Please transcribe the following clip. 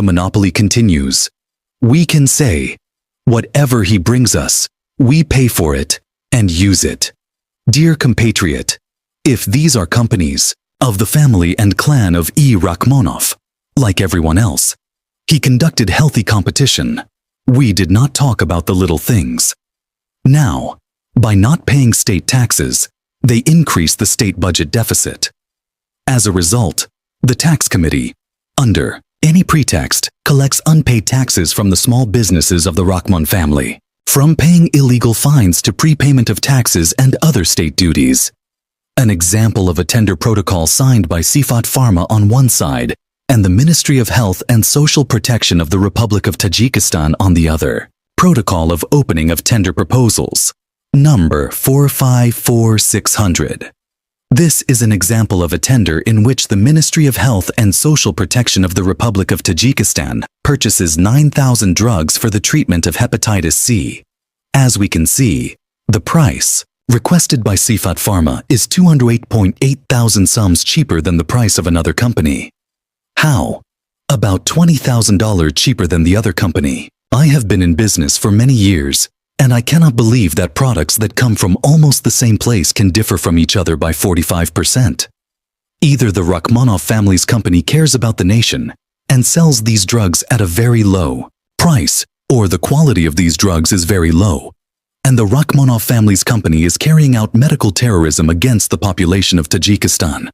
The monopoly continues. We can say, whatever he brings us, we pay for it and use it. Dear compatriot, if these are companies of the family and clan of Rakmanoff, like everyone else, he conducted healthy competition. We did not talk about the little things. Now, by not paying state taxes, they increase the state budget deficit. As a result, the tax committee, under any pretext, collects unpaid taxes from the small businesses of the Rockman family, from paying illegal fines to prepayment of taxes and other state duties. An example of a tender protocol signed by Cfot Pharma on one side and the Ministry of Health and Social Protection of the Republic of Tajikistan on the other. Protocol of opening of tender proposals, number 454600. This is an example of a tender in which the Ministry of Health and Social Protection of the Republic of Tajikistan purchases 9,000 drugs for the treatment of hepatitis C. As we can see, the price requested by Cfot Pharma is 208.8 thousand sums cheaper than the price of another company. How? About $20,000 cheaper than the other company. I have been in business for many years, and I cannot believe that products that come from almost the same place can differ from each other by 45%. Either the Rakmanoff Families company cares about the nation and sells these drugs at a very low price, or the quality of these drugs is very low, and the Rakmanoff Families company is carrying out medical terrorism against the population of Tajikistan.